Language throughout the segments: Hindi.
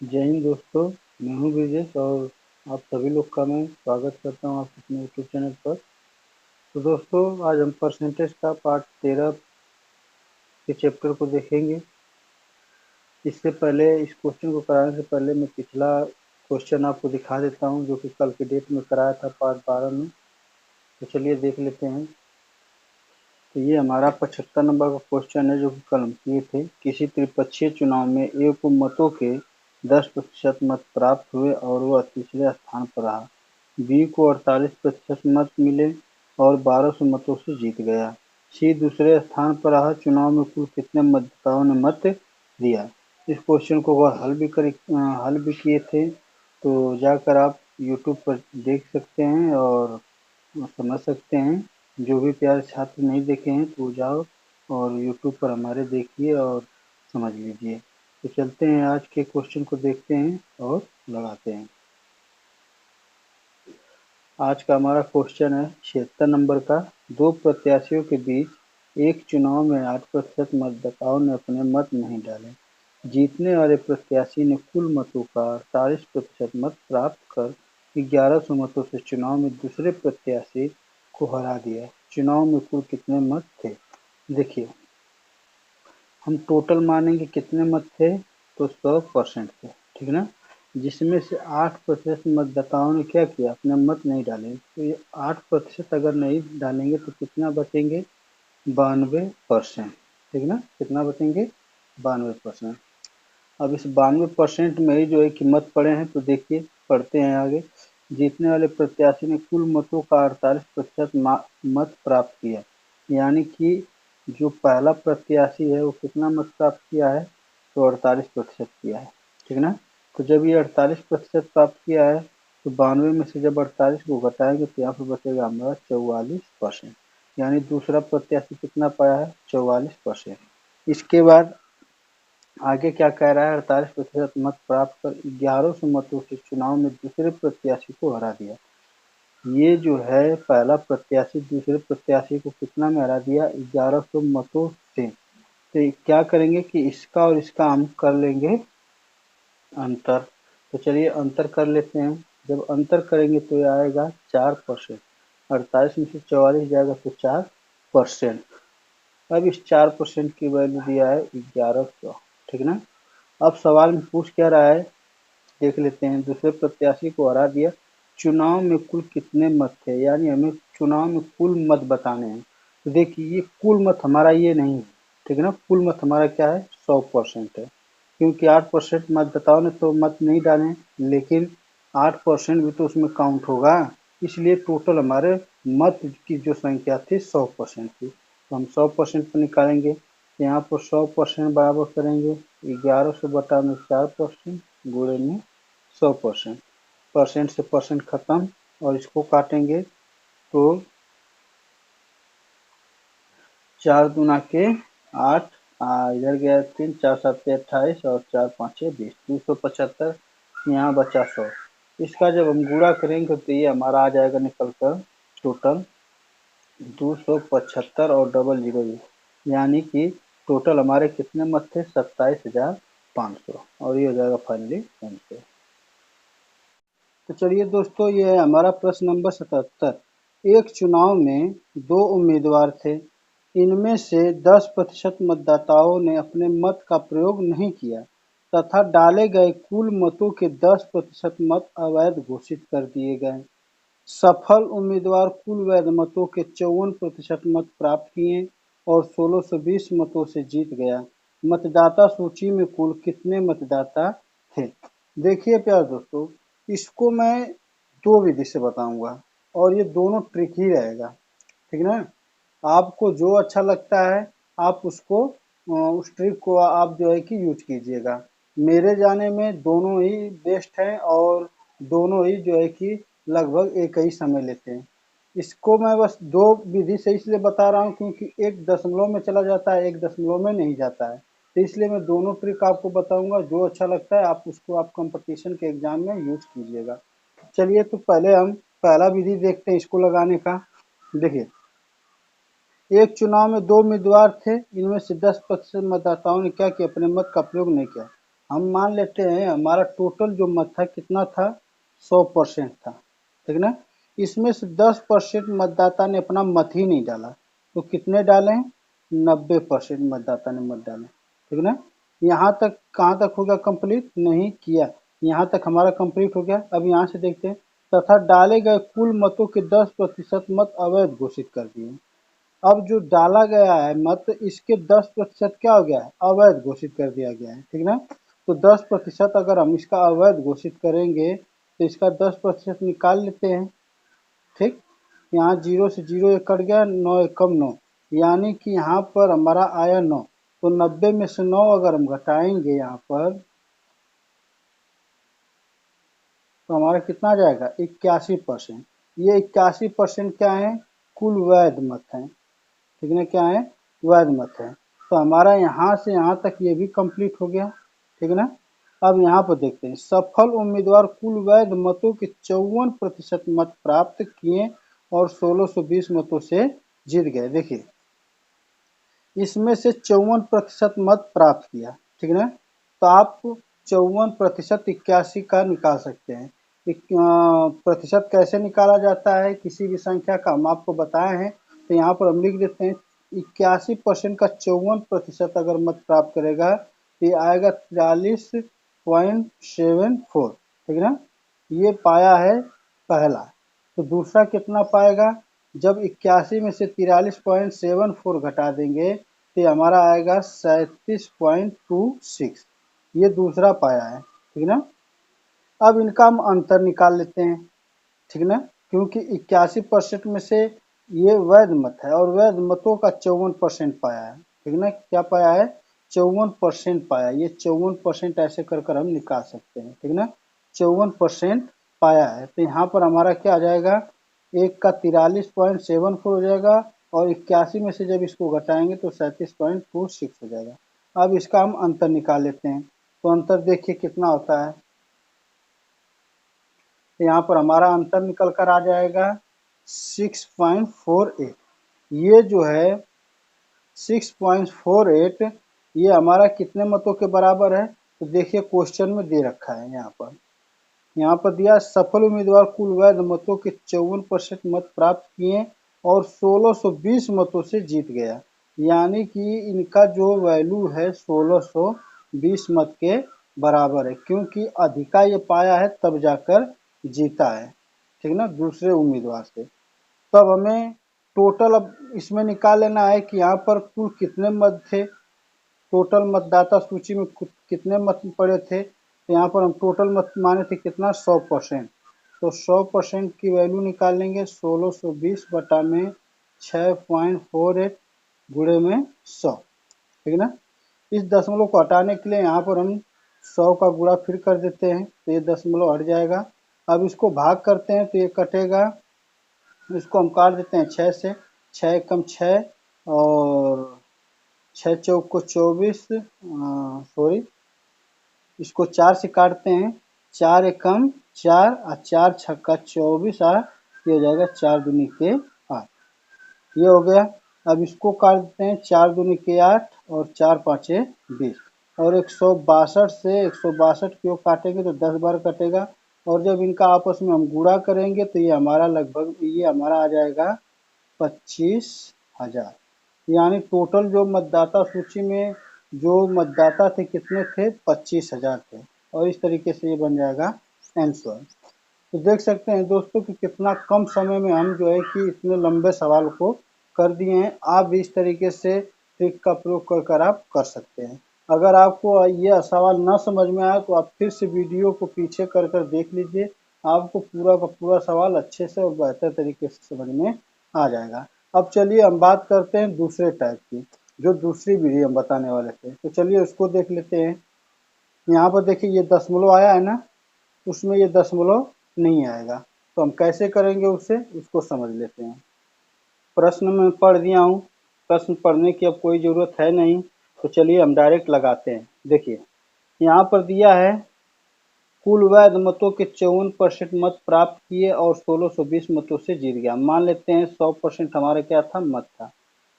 जय हिंद दोस्तों। मैं हूं ब्रिजेश और आप सभी लोग का मैं स्वागत करता हूं आप अपने यूट्यूब चैनल पर। तो दोस्तों, आज हम परसेंटेज का पार्ट 13 के चैप्टर को देखेंगे। इससे पहले इस क्वेश्चन को कराने से पहले मैं पिछला क्वेश्चन आपको दिखा देता हूं, जो कि कल के डेट में कराया था पार्ट 12 में। तो चलिए देख लेते हैं। तो ये हमारा 75 नंबर का क्वेश्चन है, जो कि कल हम किए थे। किसी त्रिपक्षीय चुनाव में ए को मतों के 10% मत प्राप्त हुए और वह तीसरे स्थान पर रहा। बी को 48% मत मिले और 1200 मतों से जीत गया। सी दूसरे स्थान पर रहा। चुनाव में कुल कितने मतदाताओं ने मत दिया। इस क्वेश्चन को वह हल भी किए थे। तो जाकर आप यूट्यूब पर देख सकते हैं और समझ सकते हैं। जो भी प्यारे छात्र नहीं देखे हैं तो जाओ और यूट्यूब पर हमारे देखिए और समझ लीजिए। तो चलते हैं, आज के क्वेश्चन को देखते हैं और लगाते हैं। आज का हमारा क्वेश्चन है 76 नंबर का। दो प्रत्याशियों के बीच एक चुनाव में 8% मतदाताओं ने अपने मत नहीं डाले। जीतने वाले प्रत्याशी ने कुल मतों का 48% मत प्राप्त कर 1100 मतों से चुनाव में दूसरे प्रत्याशी को हरा दिया। चुनाव में कुल कितने मत थे। देखिए, हम टोटल मानेंगे कितने मत थे, तो 100% थे, ठीक ना। जिसमें से 8% मतदाताओं ने क्या किया, अपने मत नहीं डाले। तो ये 8% अगर नहीं डालेंगे तो कितना बचेंगे, 92%, ठीक ना। कितना बचेंगे, 92%। अब इस 92% में ही जो है कि मत पड़े हैं, तो देखिए पढ़ते हैं आगे। जीतने वाले प्रत्याशी ने कुल मतों का 48% मत प्राप्त किया। यानी कि जो पहला प्रत्याशी है वो कितना मत प्राप्त किया है, तो 48% किया है, ठीक ना। तो जब ये 48% प्राप्त किया है, तो 92 में से जब 48 को घटाएंगे तो यहाँ पर बचेगा हमारा 44%। यानी दूसरा प्रत्याशी कितना पाया है, 44%। इसके बाद आगे क्या कह रहा है, 48% मत प्राप्त कर 1100 मतों से चुनाव में दूसरे प्रत्याशी को हरा दिया। ये जो है पहला प्रत्याशी दूसरे प्रत्याशी को कितना में हरा दिया, 1100 मतों से। तो क्या करेंगे कि इसका और इसका हम कर लेंगे अंतर। तो चलिए अंतर कर लेते हैं। जब अंतर करेंगे तो ये आएगा 4%। 48 में से 44 जाएगा तो 4%। अब इस 4% की वैल्यू दिया है 1100, ठीक ना। अब सवाल में पूछ क्या रहा है, देख लेते हैं। दूसरे प्रत्याशी को हरा दिया, चुनाव में कुल कितने मत थे। यानी हमें चुनाव में कुल मत बताने हैं। तो देखिए, ये कुल मत हमारा ये नहीं है, ठीक है ना। कुल मत हमारा क्या है, 100% है। क्योंकि 8% मतदाताओं ने तो मत नहीं डाले, लेकिन 8% भी तो उसमें काउंट होगा। इसलिए टोटल हमारे मत की जो संख्या थी 100% थी। तो हम 100% पर निकालेंगे। यहाँ पर 100% बराबर करेंगे 1100 बटा में 4% गुणे में 100%। परसेंट से परसेंट खत्म और इसको काटेंगे तो 4 दूना के 8, इधर गया 3, 4 7 28 और 4 5 20, 275। यहाँ बचा 100। इसका जब हम गुणा करेंगे तो ये हमारा आ जाएगा निकल कर टोटल 275 और डबल जीरो, यानी कि टोटल हमारे कितने मत थे, 27,500। और ये हो जाएगा फाइनली आंसर। तो चलिए दोस्तों, ये है हमारा प्रश्न नंबर 77। एक चुनाव में दो उम्मीदवार थे। इनमें से 10% मतदाताओं ने अपने मत का प्रयोग नहीं किया तथा डाले गए कुल मतों के 10% मत अवैध घोषित कर दिए गए। सफल उम्मीदवार कुल वैध मतों के 54% मत प्राप्त किए और 1620 मतों से जीत गया। मतदाता सूची में कुल कितने मतदाता थे। देखिए प्यारे दोस्तों, इसको मैं दो विधि से बताऊंगा और ये दोनों ट्रिक ही रहेगा, ठीक ना। आपको जो अच्छा लगता है आप उसको उस ट्रिक को आप जो है कि यूज कीजिएगा। मेरे जाने में दोनों ही बेस्ट हैं और दोनों ही जो है कि लगभग एक ही समय लेते हैं। इसको मैं बस दो विधि से इसलिए बता रहा हूँ क्योंकि एक दशमलव में चला जाता है, एक दशमलव में नहीं जाता है। तो इसलिए मैं दोनों ट्रिक आपको बताऊंगा, जो अच्छा लगता है आप उसको आप कंपटीशन के एग्जाम में यूज कीजिएगा। चलिए, तो पहले हम पहला विधि देखते हैं इसको लगाने का। देखिए, एक चुनाव में दो उम्मीदवार थे। इनमें से 10% मतदाताओं ने क्या किया, अपने मत का प्रयोग नहीं किया। हम मान लेते हैं हमारा टोटल जो मत था कितना था, 100% था, ठीक ना। इसमें से 10% मतदाता ने अपना मत ही नहीं डाला, तो कितने डाले, 90% मतदाता ने मत डाले, ठीक ना। यहाँ तक कहाँ तक हो गया कंप्लीट, नहीं किया, यहाँ तक हमारा कंप्लीट हो गया। अब यहाँ से देखते हैं, तथा डाले गए कुल मतों के 10% मत अवैध घोषित कर दिए। अब जो डाला गया है मत, इसके 10% क्या हो गया है, अवैध घोषित कर दिया गया है, ठीक ना। तो 10% अगर हम इसका अवैध घोषित करेंगे तो इसका 10% निकाल लेते हैं, ठीक। यहाँ 0 से 0 एक कट गया, 9 एकम 9, यानी कि यहाँ पर हमारा आया 9। तो 90 में से 9 अगर हम घटाएंगे यहाँ पर, तो हमारा कितना आ जाएगा, 81%। ये 81% क्या है, कुल वैध मत है, ठीक है, क्या है, वैध मत है। तो हमारा यहाँ से यहाँ तक ये भी कंप्लीट हो गया, ठीक है ना। अब यहाँ पर देखते हैं, सफल उम्मीदवार कुल वैध मतों के 54% मत प्राप्त किए और 1620 मतों से जीत गए। देखिए इसमें से 54% मत प्राप्त किया, ठीक है ना। तो आप 54% 81 का निकाल सकते हैं। प्रतिशत कैसे निकाला जाता है किसी भी संख्या का, हम आपको बताए हैं, तो यहाँ पर हम लिख देते हैं 81% का 54% अगर मत प्राप्त करेगा तो ये आएगा 43.74, ठीक है ना। ये पाया है पहला। तो दूसरा कितना पाएगा, जब 81 में से 43.74 घटा देंगे तो ये हमारा आएगा 37.26, ये दूसरा पाया है, ठीक ना। अब इनका हम अंतर निकाल लेते हैं, ठीक ना, क्योंकि 81% में से ये वैध मत है और वैध मतों का 54% पाया है, ठीक ना। क्या पाया है, 54% पाया, ये 54% ऐसे कर कर हम निकाल सकते हैं, ठीक ना। 54% पाया है, तो यहाँ पर हमारा क्या आ जाएगा, एक का 43.74 हो जाएगा और 81 में से जब इसको घटाएंगे तो 37.26 हो जाएगा। अब इसका हम अंतर निकाल लेते हैं, तो अंतर देखिए कितना होता है, तो यहाँ पर हमारा अंतर निकल कर आ जाएगा 6.48। ये जो है 6.48 ये हमारा कितने मतों के बराबर है, तो देखिए क्वेश्चन में दे रखा है, यहाँ पर दिया सफल उम्मीदवार कुल वैध मतों के 54% मत प्राप्त किए और 1620 मतों से जीत गया, यानी कि इनका जो वैल्यू है 1620 मत के बराबर है, क्योंकि अधिका ये पाया है तब जाकर जीता है, ठीक ना, दूसरे उम्मीदवार से। तब हमें टोटल अब इसमें निकाल लेना है कि यहाँ पर कुल कितने मत थे, टोटल मतदाता सूची में कितने मत पड़े थे। तो यहाँ पर हम टोटल मत माने थे कितना, 100%। तो 100% की वैल्यू निकालेंगे, 1620 बटा में 6.48 गुणे में 100, ठीक है ना। इस दशमलव को हटाने के लिए यहाँ पर हम 100 का गुणा फिर कर देते हैं, तो ये दशमलव हट जाएगा। अब इसको भाग करते हैं तो ये कटेगा, इसको हम काट देते हैं 6 से, 6 कम 6 और 6 चौक को 24, सॉरी इसको 4 से काटते हैं, 4 एकम 4 और 4 छक्का 24 ये हो जाएगा 4 दूनी के 8, ये हो गया। अब इसको काट देते हैं, 4 दूनी के 8 और 4 पाँचे 20, और 162 से 162 की ओर काटेंगे तो 10 बार कटेगा, और जब इनका आपस में हम गुणा करेंगे तो ये हमारा लगभग ये हमारा आ जाएगा 25,000। यानी टोटल जो मतदाता सूची में जो मतदाता थे कितने थे, 25,000 थे, और इस तरीके से ये बन जाएगा आंसर। तो देख सकते हैं दोस्तों कि कितना कम समय में हम जो है कि इतने लंबे सवाल को कर दिए हैं। आप भी इस तरीके से ट्रिक का प्रयोग कर कर आप कर सकते हैं। अगर आपको ये सवाल ना समझ में आए तो आप फिर से वीडियो को पीछे कर कर देख लीजिए, आपको पूरा का पूरा सवाल अच्छे से और बेहतर तरीके से समझ में आ जाएगा। अब चलिए हम बात करते हैं दूसरे टाइप की, जो दूसरी विधि हम बताने वाले थे, तो चलिए उसको देख लेते हैं। यहाँ पर देखिए ये दशमलव आया है ना, उसमें ये दशमलव नहीं आएगा, तो हम कैसे करेंगे उसे, उसको समझ लेते हैं। प्रश्न में पढ़ दिया हूँ, प्रश्न पढ़ने की अब कोई ज़रूरत है नहीं, तो चलिए हम डायरेक्ट लगाते हैं। देखिए यहाँ पर दिया है कुल वैध मतों के 54% मत प्राप्त किए और 1620 मतों से जीत गया। मान लेते हैं 100% हमारा क्या था, मत था,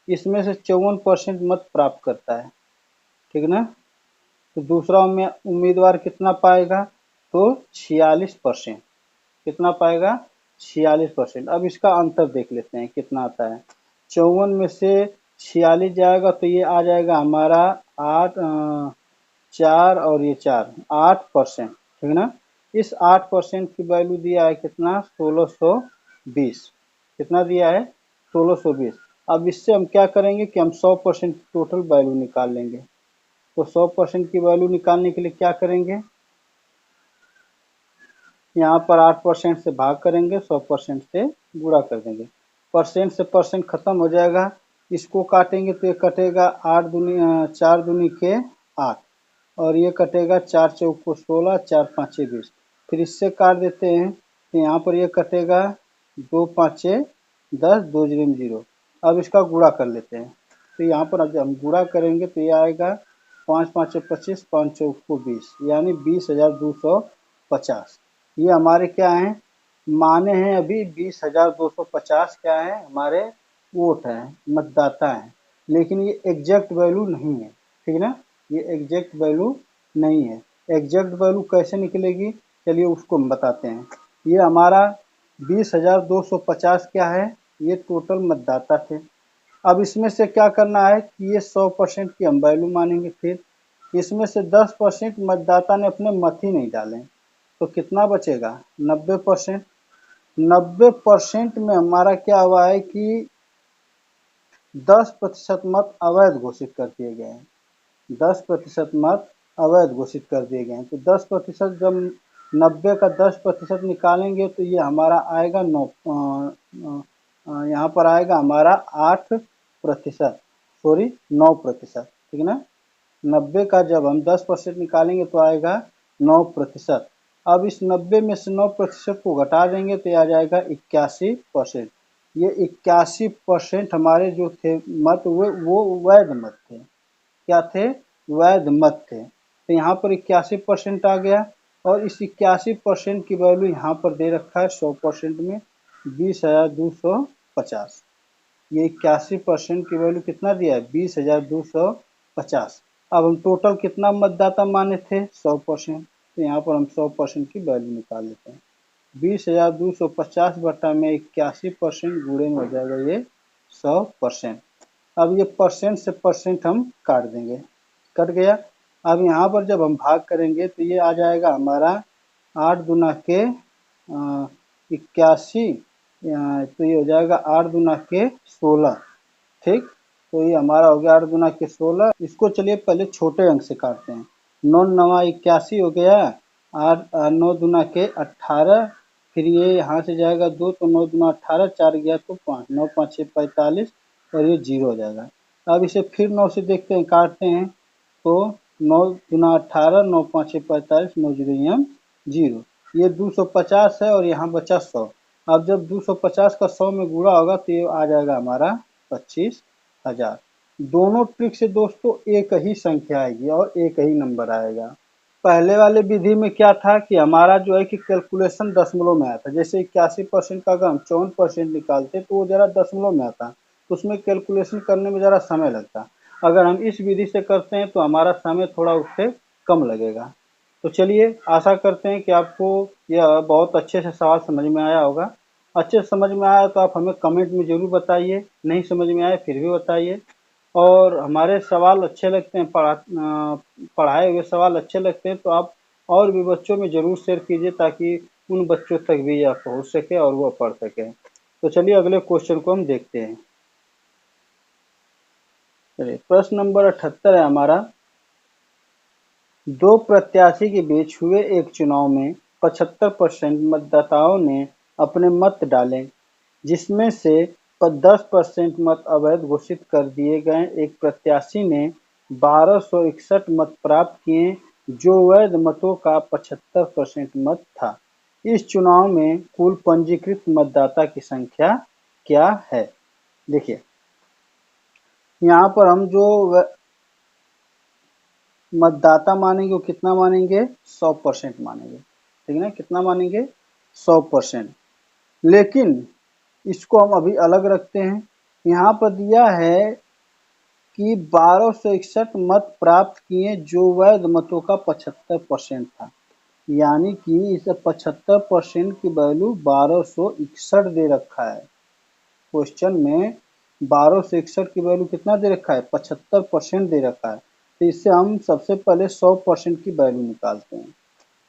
इसमें से 54% मत प्राप्त करता है, ठीक ना। तो दूसरा उम्मीदवार कितना पाएगा, तो 46%। कितना पाएगा, 46%। अब इसका अंतर देख लेते हैं कितना आता है। 54 में से 46 जाएगा तो ये आ जाएगा हमारा 4 और ये 4, 8%। ठीक है ना। इस 8% की वैल्यू दिया है कितना, 1620। कितना दिया है, 1620। अब इससे हम क्या करेंगे कि हम 100% टोटल वैल्यू निकाल लेंगे। तो 100% की वैल्यू निकालने के लिए क्या करेंगे, यहाँ पर 8% से भाग करेंगे, 100% से गुणा कर देंगे। परसेंट से परसेंट खत्म हो जाएगा, इसको काटेंगे तो ये कटेगा 4 दूनी के 8, और ये कटेगा 4 चौक को 16, 4 पाँचे 20। फिर इससे काट देते हैं तो यहाँ पर ये कटेगा 2 पाँचे 10, 2 जीरो 0। अब इसका गुणा कर लेते हैं, तो यहाँ पर जब हम गुणा करेंगे तो ये आएगा 5 पाँचे 25, 5 चौक को 20, यानी 20,250। ये हमारे क्या हैं, माने हैं अभी 20,250 क्या है, हमारे वोट हैं, मतदाता हैं। लेकिन ये एग्जैक्ट वैल्यू नहीं है, ठीक है ना। ये एग्जैक्ट वैल्यू नहीं है। एग्जैक्ट वैल्यू कैसे निकलेगी, चलिए उसको हम बताते हैं। ये हमारा 20,250 क्या है, ये टोटल मतदाता थे। अब इसमें से क्या करना है कि ये 100% की हम वैल्यू मानेंगे। फिर इसमें से 10% मतदाता ने अपने मत ही नहीं डाले, तो कितना बचेगा, 90%। 90% में हमारा क्या हुआ है कि 10% मत अवैध घोषित कर दिए गए हैं। 10% मत अवैध घोषित कर दिए गए हैं। तो 10% जब 90 का 10% निकालेंगे तो ये हमारा आएगा 9, यहाँ पर आएगा हमारा 8%, सॉरी 9%। ठीक है ना। 90 का जब हम 10% निकालेंगे तो आएगा 9%। अब इस 90 में से 9% को घटा देंगे तो आ जाएगा 81%। ये 81% हमारे जो थे मत वो वैध मत थे। क्या थे, वैध मत थे। तो यहाँ पर 81% आ गया, और इस 81% की वैल्यू यहाँ पर दे रखा है 100% में 20,250। ये 81% की वैल्यू कितना दिया है, 20,250। अब हम टोटल कितना मतदाता माने थे, 100%। तो यहाँ पर हम 100% की वैल्यू निकाल लेते हैं। 20,250 बटा में 81% गुणे में हो जाएगा ये 100%। अब ये परसेंट से परसेंट हम काट देंगे, कट गया। अब यहाँ पर जब हम भाग करेंगे तो ये आ जाएगा हमारा 8 दूना के 81, तो ये हो जाएगा 8 दूना के 16। ठीक, तो ये हमारा हो गया 8 दूना के 16। इसको चलिए पहले छोटे अंक से काटते हैं। 9 नवा 81 हो गया, 9 दूना के 18, फिर ये यहाँ से जाएगा 2, तो 9 दूना 18, 4 गया तो 5, 9 5 6 45, और ये 0 हो जाएगा। अब इसे फिर 9 से देखते हैं, काटते हैं, तो 9 दूना 18, 9 5 6 45, 9 0 0। ये 250 है और यहाँ बचा 100। अब जब 250 का 100 में गुणा होगा तो ये आ जाएगा हमारा 25,000। दोनों ट्रिक से दोस्तों एक ही संख्या आएगी और एक ही नंबर आएगा। पहले वाले विधि में क्या था कि हमारा जो है कि कैलकुलेशन दशमलव में आया था। जैसे 81% का अगर हम 54% निकालते तो वो जरा दशमलव में आता, तो उसमें कैलकुलेशन करने में ज़रा समय लगता। अगर हम इस विधि से करते हैं तो हमारा समय थोड़ा उससे कम लगेगा। तो चलिए आशा करते हैं कि आपको यह बहुत अच्छे से सवाल समझ में आया होगा। अच्छे से समझ में आया तो आप हमें कमेंट में ज़रूर बताइए, नहीं समझ में आए फिर भी बताइए। और हमारे सवाल अच्छे लगते हैं, पढ़ाए हुए सवाल अच्छे लगते हैं तो आप और भी बच्चों में ज़रूर शेयर कीजिए, ताकि उन बच्चों तक भी यह पहुँच सके और वह पढ़ सकें। तो चलिए अगले क्वेश्चन को हम देखते हैं। चलिए प्रश्न नंबर 78 है हमारा। दो प्रत्याशी के बीच हुए एक चुनाव में 75% मतदाताओं ने अपने मत डाले, जिसमें से 10% मत अवैध घोषित कर दिए गए। एक प्रत्याशी ने 1261 मत प्राप्त किए, जो वैध मतों का 75% मत था। इस चुनाव में कुल पंजीकृत मतदाता की संख्या क्या है। देखिए यहाँ पर हम जो मतदाता मानेंगे वो कितना मानेंगे, 100% मानेंगे। ठीक है ना, कितना मानेंगे, 100%। लेकिन इसको हम अभी अलग रखते हैं। यहाँ पर दिया है कि 1261 मत प्राप्त किए जो वैध मतों का 75% था। यानी कि इस 75% की वैल्यू 1261 दे रखा है। क्वेश्चन में 1261 की वैल्यू कितना दे रखा है, 75% दे रखा है। तो इससे हम सबसे पहले 100% की वैल्यू निकालते हैं।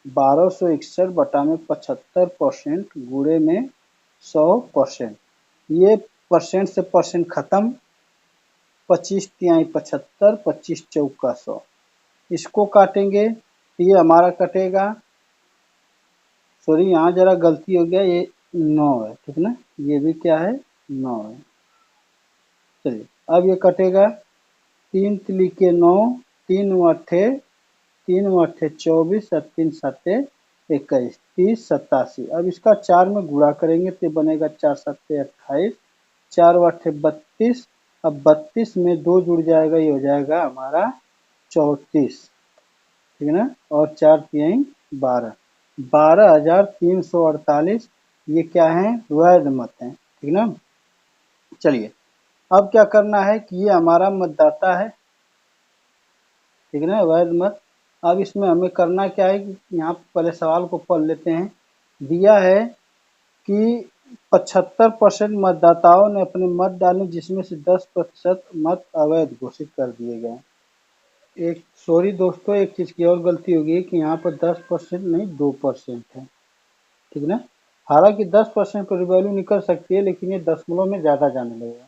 1261 बटा में 75% गुणे में 100%। ये परसेंट से परसेंट खत्म, 25 तिहाई 75, 25 चौका 100। इसको काटेंगे तो ये हमारा कटेगा, सॉरी यहाँ जरा गलती हो गया, ये 9 है, ठीक ना, ये भी क्या है 9 है। चलिए अब ये कटेगा, 3 तिली के 9, 3 अट्ठे 24 और 3 सत्ते 21, 30 87। अब इसका 4 में गुणा करेंगे तो बनेगा 4 सत्ते 28, 4 अट्ठे 32। अब 32 में 2 जुड़ जाएगा, ये हो जाएगा हमारा 34, ठीक है ना, और 4 तिहाई 12, 12,348 ये क्या है, वैध मत है, ठीक ना। चलिए अब क्या करना है कि ये हमारा मतदाता है, ठीक है ना, वैध मत। अब इसमें हमें करना क्या है कि यहाँ पहले सवाल को पढ़ लेते हैं। दिया है कि 75% मतदाताओं ने अपने मत डाले जिसमें से 10% मत अवैध घोषित कर दिए गए। एक सॉरी दोस्तों, एक चीज़ की और गलती होगी कि यहाँ पर 10% नहीं 2% है, ठीक है ना। हालांकि 10% पर वैल्यू निकल सकती है, लेकिन ये दशमलव में ज़्यादा जाने लगेगा,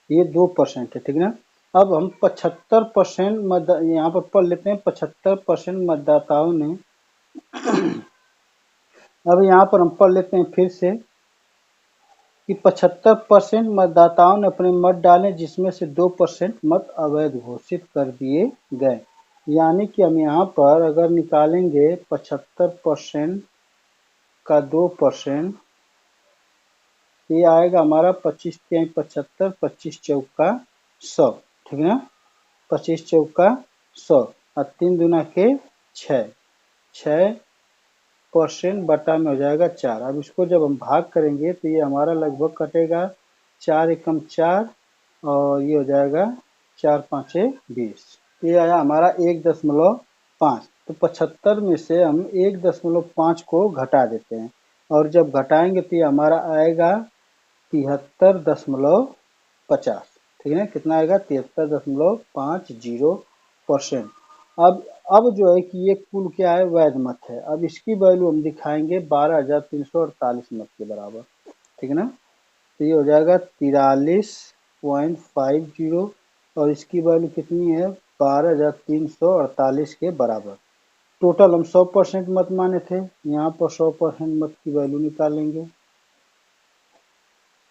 ये 2% है, ठीक है ना। अब हम 75% मत यहाँ पर पढ़ लेते हैं, 75% मतदाताओं ने अब यहाँ पर हम पढ़ लेते हैं फिर से कि 75% मतदाताओं ने अपने मत डाले जिसमें से 2% मत अवैध घोषित कर दिए गए। यानी कि हम यहाँ पर अगर निकालेंगे 75% का 2%, ये आएगा हमारा 25 तिहाई 75, 25 चौका 100, ठीक है ना, 25 चौका 100 और 3 दूना के 6, 6% बटा में हो जाएगा 4। अब इसको जब हम भाग करेंगे तो ये हमारा लगभग कटेगा 4 एकम 4 और ये हो जाएगा 4 पाँचे 20, ये आया हमारा 1.5। तो 75 में से हम 1.5 को घटा देते हैं और जब घटाएंगे तो ये हमारा आएगा 73.50, ठीक है ना, कितना आएगा 73.50%। अब जो है कि ये कुल क्या है, वैध मत है। अब इसकी वैल्यू हम दिखाएंगे 12,348 मत के बराबर, ठीक है ना। तो ये हो जाएगा 43.50 और इसकी वैल्यू कितनी है 12,348 के बराबर। टोटल हम 100% मत माने थे, यहाँ पर 100% मत की वैल्यू निकालेंगे।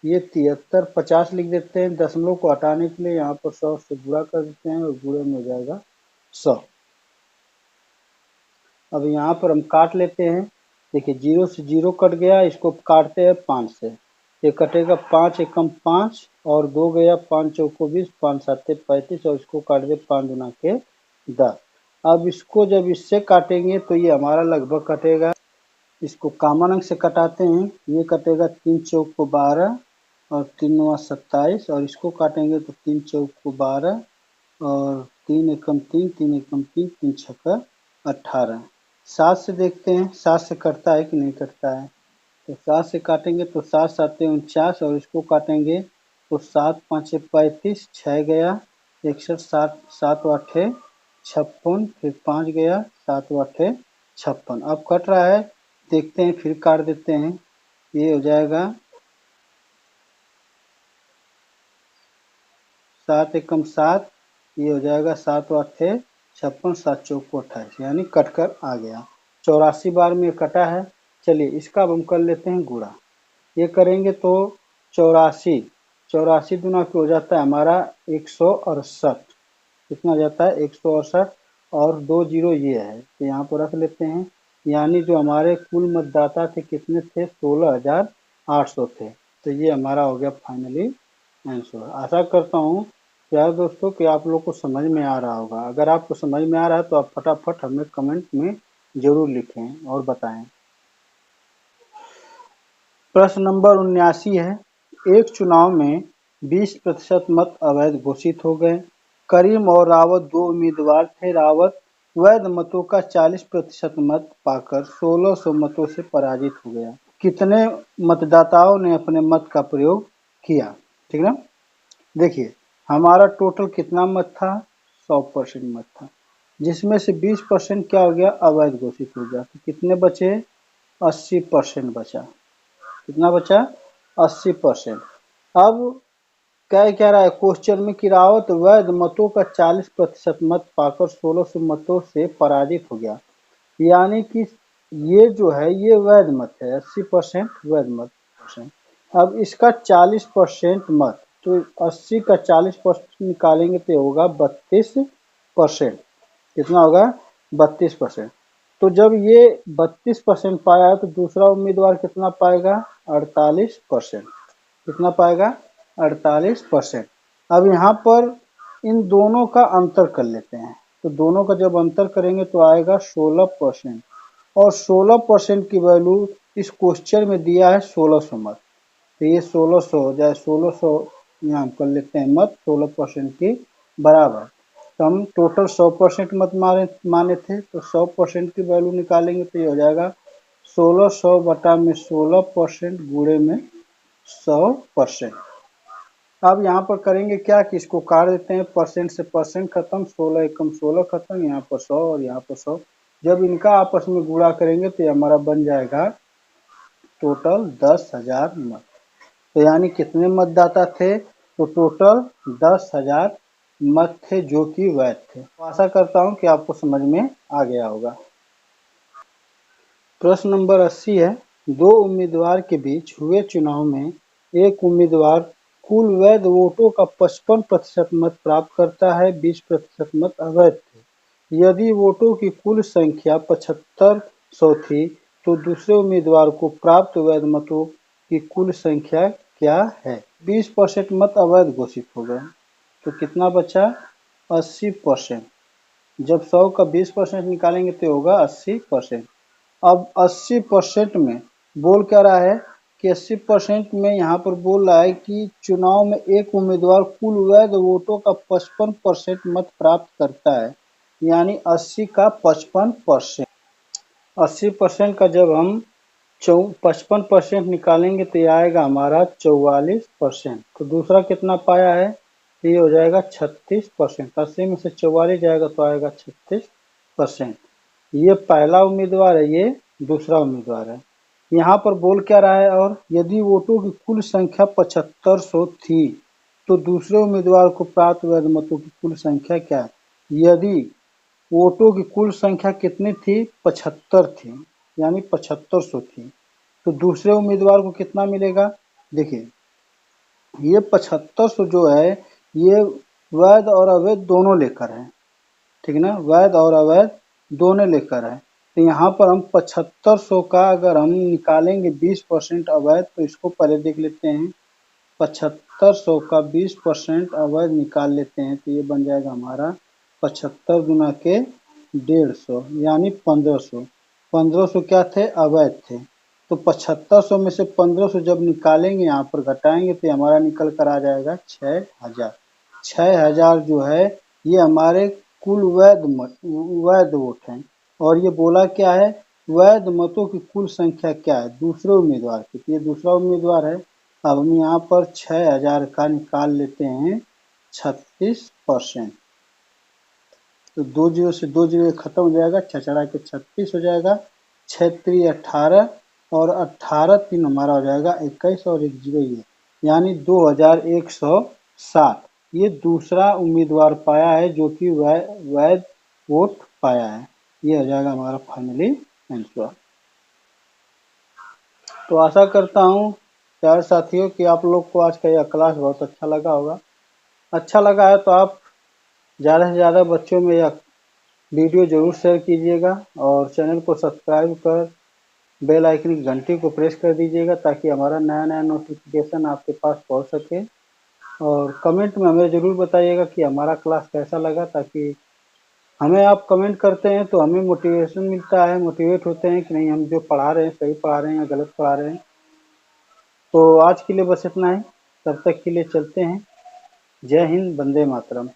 ये 73.50 लिख देते हैं, दशमलव को हटाने के लिए यहाँ पर 100 से गुणा कर देते हैं और गुणे में हो जाएगा 100। अब यहाँ पर हम काट लेते हैं, देखिए 0 से 0 कट गया, इसको काटते हैं 5 से, ये कटेगा 5 एकम 5 और 2 गया, 5 चौको 20, 5 सत्ते 35 और इसको काट दे 5 दुना के 10। अब इसको जब इससे काटेंगे तो ये हमारा लगभग कटेगा, इसको कॉमन अंक से कटाते हैं, ये कटेगा 3 चौक को 12 और 3 9 27 और इसको काटेंगे तो 3 चौक को 12 और 3 एकम 3, 3 एकम 3, 3 छक्का 18। 7 से देखते हैं 7 से कटता है कि नहीं कटता है, तो 7 से काटेंगे तो 7 7 49 और इसको काटेंगे तो 7 5 35, 6 गया 61, 7 7 8 56, फिर 5 गया 7 8 56। अब कट रहा है, देखते हैं फिर काट देते हैं, ये हो जाएगा 7 एकम 7, ये हो जाएगा 7 8 56, 7 चौक 28, यानी कटकर आ गया। 84 बार में कटा है। चलिए इसका अब हम कर लेते हैं गुणा, ये करेंगे तो 84, 84 दुना हो जाता है हमारा 168, कितना जाता है 168 और 2 जीरो ये है तो यहाँ पर रख लेते हैं। यानी जो हमारे कुल मतदाता थे कितने थे, 16,800 थे। तो ये हमारा हो गया फाइनली आंसर। आशा करता हूँ प्यारे दोस्तों कि आप लोग को समझ में आ रहा होगा। अगर आपको समझ में आ रहा है तो आप फटाफट हमें कमेंट में जरूर लिखें और बताएं। प्रश्न नंबर 79 है, एक चुनाव में 20% मत अवैध घोषित हो गए, करीम और रावत दो उम्मीदवार थे। रावत वैध मतों का 40% मत पाकर 1600 मतों से पराजित हो गया। कितने मतदाताओं ने अपने मत का प्रयोग किया? ठीक ना। देखिए हमारा टोटल कितना मत था? 100% मत था, जिसमें से 20% क्या हो गया? अवैध घोषित हो गया। तो कितने बचे? 80% बचा। कितना बचा? 80%। अब क्या रहा है क्वेश्चन में कि रावत वैध मतों का 40% मत पाकर 1600 मतों से पराजित हो गया। यानी कि ये जो है ये वैध मत है, 80% वैध मत परसेंट। अब इसका 40% मत, तो 80 का 40% निकालेंगे तो होगा 32%। कितना होगा? 32%। तो जब ये 32% पाया तो दूसरा उम्मीदवार कितना पाएगा? 48%। कितना पाएगा? 48%। अब यहाँ पर इन दोनों का अंतर कर लेते हैं। तो दोनों का जब अंतर करेंगे तो आएगा 16%। और 16% की वैल्यू इस क्वेश्चन में दिया है 1600 मत। तो ये 1600 हो जाए, 1600 यहाँ हम कर लेते हैं मत 16% के बराबर। तो हम टोटल 100% मत माने थे, तो 100% की वैल्यू निकालेंगे तो ये हो जाएगा 1600 बटा में 16% गुणे में 100%। अब यहाँ पर करेंगे क्या कि इसको काट देते हैं, परसेंट से परसेंट खत्म, 16 एकम 16 खत्म, यहाँ पर 100 और यहाँ पर 100। जब इनका आपस में गुणा करेंगे तो ये हमारा बन जाएगा टोटल 10,000 मत। तो यानी कितने मतदाता थे? तो टोटल 10,000 मत थे जो कि वैध थे। तो आशा करता हूँ कि आपको समझ में आ गया होगा। प्रश्न नंबर 80 है, दो उम्मीदवार के बीच हुए चुनाव में एक उम्मीदवार कुल वैध वोटों का 55% मत प्राप्त करता है, 20% मत अवैध थे। यदि वोटों की कुल संख्या 7500 थी तो दूसरे उम्मीदवार को प्राप्त वैध मतों की कुल संख्या क्या है? 20% मत अवैध घोषित हो गए, तो कितना बचा? 80%। जब 100 का 20% निकालेंगे तो होगा 80%। अब 80% में बोल क्या रहा है कि 80% में यहाँ पर बोल रहा है कि चुनाव में एक उम्मीदवार कुल वैध वोटों का 55% मत प्राप्त करता है, यानी 80 का 55%। 80% का जब हम 55% निकालेंगे तो ये आएगा हमारा 44%। तो दूसरा कितना पाया है? ये हो जाएगा 36%। 80 में से 44 जाएगा तो आएगा 36%। ये पहला उम्मीदवार है, ये दूसरा उम्मीदवार है। यहाँ पर बोल क्या रहा है? और यदि वोटों की कुल संख्या 7500 थी तो दूसरे उम्मीदवार को प्राप्त वैध मतों की कुल संख्या क्या है? यदि वोटों की कुल संख्या कितनी थी? 75 थी, यानी 7500 थी, तो दूसरे उम्मीदवार को कितना मिलेगा? देखिए ये 7500 जो है ये वैध और अवैध दोनों लेकर है, ठीक ना, वैध और अवैध दोनों लेकर है। तो यहाँ पर हम 7500 का अगर हम निकालेंगे 20% अवैध, तो इसको पहले देख लेते हैं। 7500 का 20% अवैध निकाल लेते हैं तो ये बन जाएगा हमारा 75 गुना के 150, यानी 1500। 1500 क्या थे? अवैध थे। तो 7500 में से 1500 जब निकालेंगे, यहाँ पर घटाएंगे तो हमारा निकल कर आ जाएगा 6000। 6000 जो है ये हमारे कुल वैध वोट हैं। और ये बोला क्या है? वैध मतों की कुल संख्या क्या है दूसरे उम्मीदवार की? तो ये दूसरा उम्मीदवार है। अब हम यहाँ पर 6000 का निकाल लेते हैं 36%। तो 2 जीरो से 2 जीरो खत्म हो जाएगा, 6 के 36 हो जाएगा, 6 3 18 और 18 3 हमारा हो जाएगा 21 और 1 जीरो ये, यानी 2160। ये दूसरा उम्मीदवार पाया है जो कि वैध वोट पाया है। ये हो जाएगा हमारा फाइनली आंसर। तो आशा करता हूँ प्यारे साथियों कि आप लोग को आज का यह क्लास बहुत अच्छा लगा होगा। अच्छा लगा है तो आप ज़्यादा से ज़्यादा बच्चों में यह वीडियो ज़रूर शेयर कीजिएगा और चैनल को सब्सक्राइब कर बेल आइकन की घंटी को प्रेस कर दीजिएगा ताकि हमारा नया नया नोटिफिकेशन आपके पास पहुंच सके। और कमेंट में हमें ज़रूर बताइएगा कि हमारा क्लास कैसा लगा, ताकि हमें आप कमेंट करते हैं तो हमें मोटिवेशन मिलता है, मोटिवेट होते हैं कि नहीं हम जो पढ़ा रहे हैं सही पढ़ा रहे हैं या गलत पढ़ा रहे हैं। तो आज के लिए बस इतना ही, तब तक के लिए चलते हैं। जय हिंद, वंदे मातरम।